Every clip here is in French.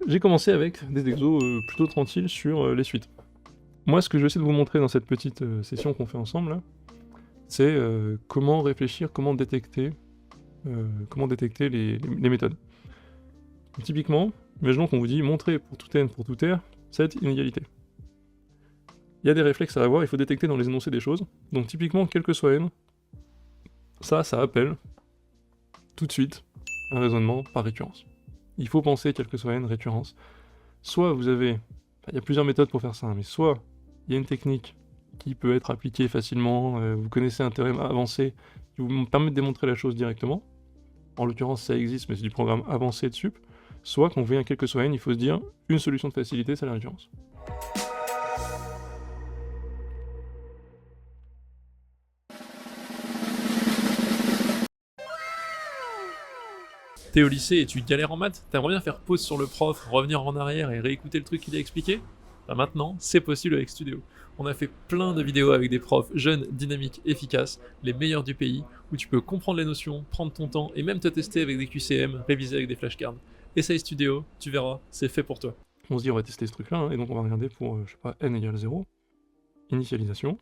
j'ai commencé avec des exos plutôt tranquilles sur les suites. Moi, ce que je vais essayer de vous montrer dans cette petite session qu'on fait ensemble, là, c'est comment réfléchir, comment détecter les méthodes. Donc, typiquement, imaginons qu'on vous dit montrer pour tout n pour tout r cette inégalité. Il y a des réflexes à avoir, il faut détecter dans les énoncés des choses. Donc typiquement, quel que soit n, ça appelle tout de suite un raisonnement par récurrence. Il faut penser, quel que soit n, récurrence. Soit vous avez... il y a plusieurs méthodes pour faire ça, mais soit il y a une technique qui peut être appliquée facilement, vous connaissez un théorème avancé qui vous permet de démontrer la chose directement. En l'occurrence, ça existe, mais c'est du programme avancé de sup. Soit quand vous voyez un quel que soit n, il faut se dire une solution de facilité, c'est la récurrence. T'es au lycée et tu galères en maths, t'aimerais bien faire pause sur le prof, revenir en arrière et réécouter le truc qu'il a expliqué? Bah maintenant, c'est possible avec Studio. On a fait plein de vidéos avec des profs jeunes, dynamiques, efficaces, les meilleurs du pays, où tu peux comprendre les notions, prendre ton temps et même te tester avec des QCM, réviser avec des flashcards. Essaye Studio, tu verras, c'est fait pour toi. On se dit on va tester ce truc là, hein, et donc on va regarder pour, je sais pas, n égale 0, initialisation.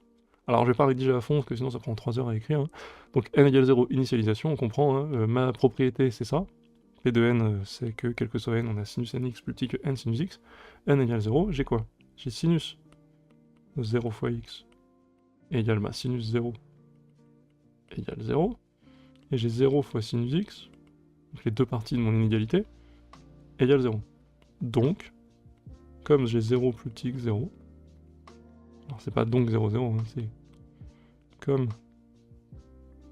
Alors je vais pas rédiger à fond parce que sinon ça prend 3 heures à écrire. Hein. Donc n égale 0, initialisation, on comprend, hein, ma propriété c'est ça. P de n c'est que quel que soit n, on a sinus nx plus petit que n sinus x. N égale 0, j'ai quoi? J'ai sinus 0 fois x égale ma sinus 0 égale 0. Et j'ai 0 fois sinus x, donc les deux parties de mon inégalité, égale 0. Donc, comme j'ai 0 plus petit que 0, alors c'est pas donc 0, 0, hein, c'est comme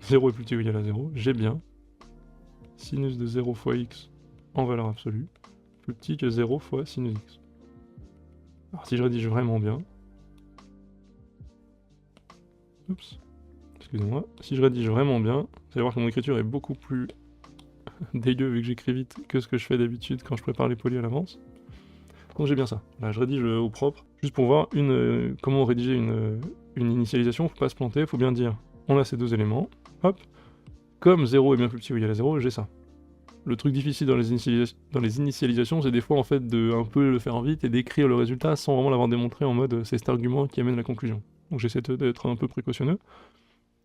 0 est plus petit ou égal à 0, j'ai bien sinus de 0 fois x en valeur absolue plus petit que 0 fois sinus x. Alors si je rédige vraiment bien, oups, excusez-moi, si je rédige vraiment bien, vous allez voir que mon écriture est beaucoup plus dégueu vu que j'écris vite que ce que je fais d'habitude quand je prépare les polis à l'avance. Donc j'ai bien ça. Là, je rédige au propre, juste pour voir comment rédiger une initialisation, faut pas se planter, faut bien dire, on a ces deux éléments, hop, comme 0 est bien plus petit ou égal à 0, j'ai ça. Le truc difficile dans les initialisations, c'est des fois en fait de un peu le faire vite et d'écrire le résultat sans vraiment l'avoir démontré en mode c'est cet argument qui amène la conclusion. Donc j'essaie d'être un peu précautionneux.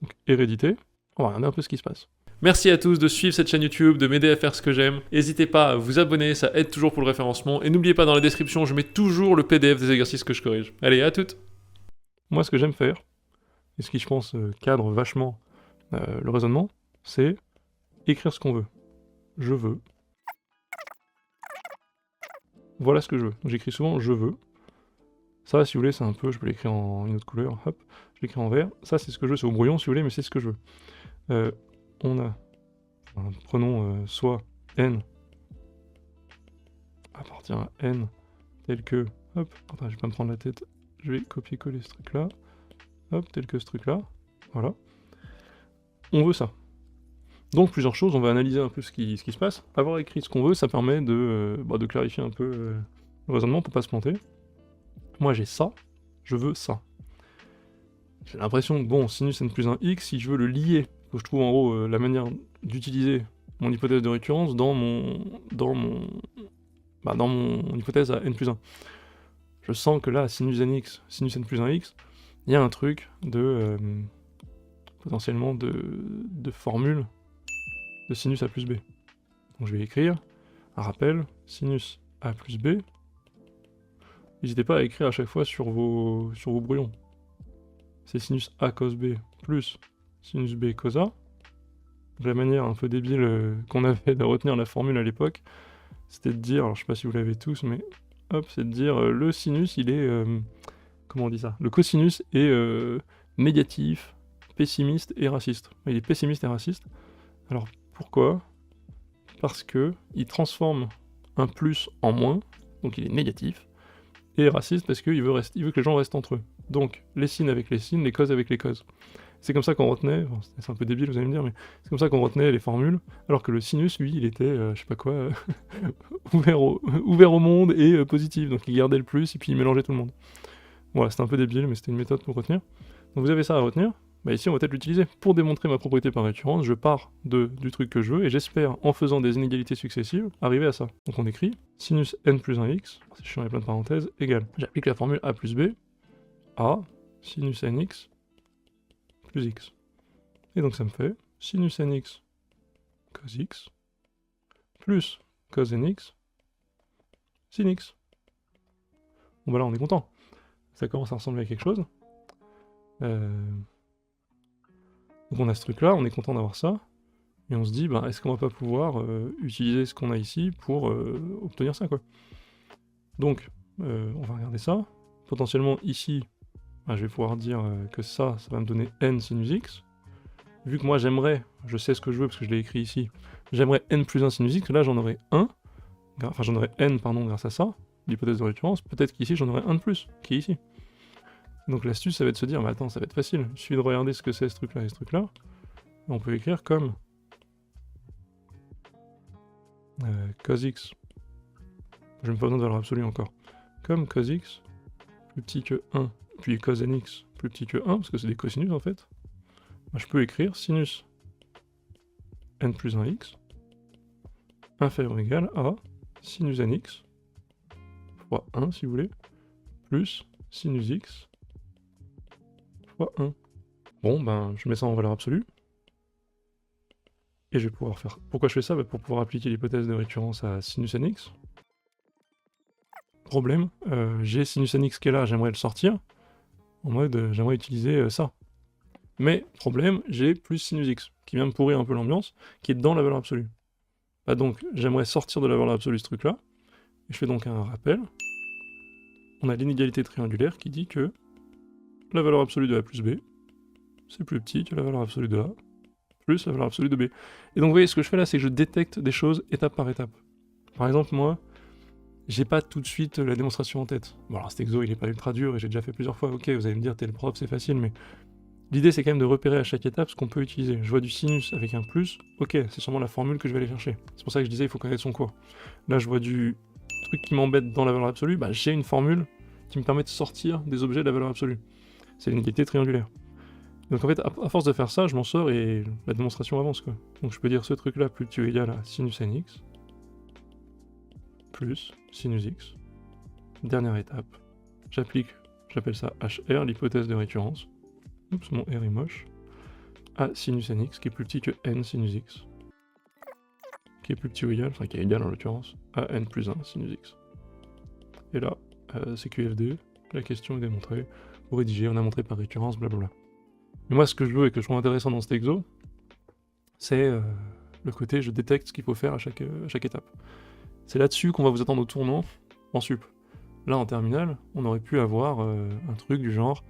Donc hérédité, on va regarder un peu ce qui se passe. Merci à tous de suivre cette chaîne YouTube, de m'aider à faire ce que j'aime. N'hésitez pas à vous abonner, ça aide toujours pour le référencement. Et n'oubliez pas, dans la description, je mets toujours le PDF des exercices que je corrige. Allez, à toutes! Moi, ce que j'aime faire, et ce qui, je pense, cadre vachement le raisonnement, c'est écrire ce qu'on veut. Je veux. Voilà ce que je veux. J'écris souvent je veux. Ça, si vous voulez, c'est un peu, je peux l'écrire en une autre couleur, hop, je l'écris en vert. Ça, c'est ce que je veux, c'est au brouillon si vous voulez, mais c'est ce que je veux. On a, enfin, prenons soit n appartient à n tel que, hop, attends, je vais pas me prendre la tête, je vais copier-coller ce truc-là, hop, tel que ce truc-là, voilà. On veut ça. Donc plusieurs choses, on va analyser un peu ce qui se passe. Avoir écrit ce qu'on veut, ça permet de clarifier un peu le raisonnement pour pas se planter. Moi j'ai ça, je veux ça. J'ai l'impression que bon, sinus n plus 1 x, si je veux le lier, faut que je trouve en gros la manière d'utiliser mon hypothèse de récurrence dans mon hypothèse à n plus 1. Je sens que là, sinus nx, sinus n plus 1 x, il y a un truc de potentiellement de formule de sinus a plus b. Donc je vais écrire un rappel, sinus a plus b. N'hésitez pas à écrire à chaque fois sur vos brouillons. C'est sinus a cos b plus sinus b cos a. Donc la manière un peu débile qu'on avait de retenir la formule à l'époque, c'était de dire, alors je sais pas si vous l'avez tous, mais hop, c'est de dire le sinus il est, comment on dit ça? Le cosinus est négatif, pessimiste et raciste. Il est pessimiste et raciste. Alors pourquoi? Parce que il transforme un plus en moins, donc il est négatif, et raciste parce qu'il veut que les gens restent entre eux. Donc les signes avec les signes, les causes avec les causes. C'est comme ça qu'on retenait, bon, c'est un peu débile vous allez me dire, mais c'est comme ça qu'on retenait les formules, alors que le sinus, lui, il était, je sais pas quoi, ouvert au monde et positif, donc il gardait le plus et puis il mélangeait tout le monde. Voilà, c'était un peu débile, mais c'était une méthode pour retenir. Donc vous avez ça à retenir, Bah ici on va peut-être l'utiliser. Pour démontrer ma propriété par récurrence, je pars du truc que je veux, et j'espère, en faisant des inégalités successives, arriver à ça. Donc on écrit sinus n plus 1x, c'est chiant, il y a plein de parenthèses, égale. J'applique la formule a plus b, a sinus nx plus x. Et donc ça me fait sinus nx cos x plus cos nx sin x. Bon bah là on est content. Ça commence à ressembler à quelque chose. Donc on a ce truc là, on est content d'avoir ça, et on se dit, bah, est-ce qu'on va pas pouvoir utiliser ce qu'on a ici pour obtenir ça, quoi. Donc, on va regarder ça. Potentiellement ici, bah, je vais pouvoir dire que ça va me donner n sinus x. Vu que moi j'aimerais, je sais ce que je veux parce que je l'ai écrit ici, j'aimerais n plus 1 sinus x, là j'en aurais 1, enfin j'en aurais n, pardon, grâce à ça, l'hypothèse de récurrence, peut-être qu'ici j'en aurais 1 de plus, qui est ici. Donc l'astuce, ça va être de se dire, mais attends, ça va être facile, il suffit de regarder ce que c'est ce truc-là et ce truc-là. On peut écrire comme cos x, j'ai même pas besoin de valeur absolue encore, comme cos x plus petit que 1, puis cos nx plus petit que 1, parce que c'est des cosinus en fait, bah, je peux écrire sinus n plus 1x inférieur ou égal à sinus nx fois 1 si vous voulez, plus sinus x fois 1. Bon, ben, je mets ça en valeur absolue. Et je vais pouvoir faire... Pourquoi je fais ça? Bah, pour pouvoir appliquer l'hypothèse de récurrence à sinus nx. Problème, j'ai sinus nx qui est là, j'aimerais le sortir. En mode, j'aimerais utiliser ça. Mais, problème, j'ai plus sinus x, qui vient me pourrir un peu l'ambiance, qui est dans la valeur absolue. Bah donc, j'aimerais sortir de la valeur absolue ce truc-là. Et je fais donc un rappel. On a l'inégalité triangulaire qui dit que la valeur absolue de a plus b, c'est plus petit que la valeur absolue de a, plus la valeur absolue de b. Et donc vous voyez, ce que je fais là, c'est que je détecte des choses étape par étape. Par exemple, moi, j'ai pas tout de suite la démonstration en tête. Bon alors cet exo, il est pas ultra dur, et j'ai déjà fait plusieurs fois, ok, vous allez me dire, t'es le prof, c'est facile, mais... L'idée, c'est quand même de repérer à chaque étape ce qu'on peut utiliser. Je vois du sinus avec un plus, ok, c'est sûrement la formule que je vais aller chercher. C'est pour ça que je disais, il faut connaître son cours. Là, je vois du truc qui m'embête dans la valeur absolue, bah j'ai une formule qui me permet de sortir des objets de la valeur absolue. C'est l'inégalité triangulaire. Donc en fait, à force de faire ça, je m'en sors et la démonstration avance, quoi. Donc je peux dire ce truc-là plus petit ou égal à sinus nx plus sinus x. Dernière étape, j'applique, j'appelle ça HR, l'hypothèse de récurrence. Oups, mon R est moche. À sinus nx qui est plus petit que n sinus x. Qui est plus petit ou égal, enfin qui est égal en l'occurrence, à n plus 1 sinus x. Et là, c'est QFD, la question est démontrée. Pour rédiger, on a montré par récurrence, blablabla. Mais moi, ce que je veux et que je trouve intéressant dans cet exo, c'est le côté je détecte ce qu'il faut faire à chaque étape. C'est là-dessus qu'on va vous attendre au tournant en sup. Là, en terminale, on aurait pu avoir un truc du genre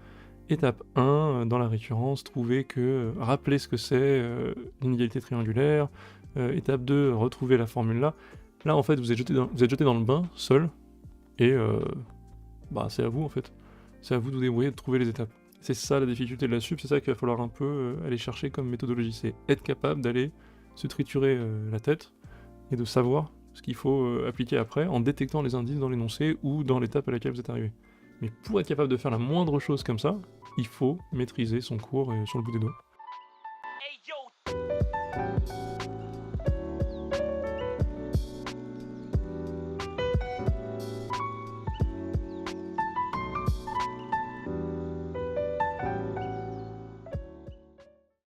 étape 1, dans la récurrence, trouver que... rappeler ce que c'est l'inégalité triangulaire. Étape 2, retrouver la formule là. Là, en fait, vous êtes jeté dans le bain, seul, et bah, c'est à vous, en fait. C'est à vous de vous débrouiller, de trouver les étapes. C'est ça la difficulté de la sup, c'est ça qu'il va falloir un peu aller chercher comme méthodologie. C'est être capable d'aller se triturer la tête et de savoir ce qu'il faut appliquer après en détectant les indices dans l'énoncé ou dans l'étape à laquelle vous êtes arrivé. Mais pour être capable de faire la moindre chose comme ça, il faut maîtriser son cours sur le bout des doigts.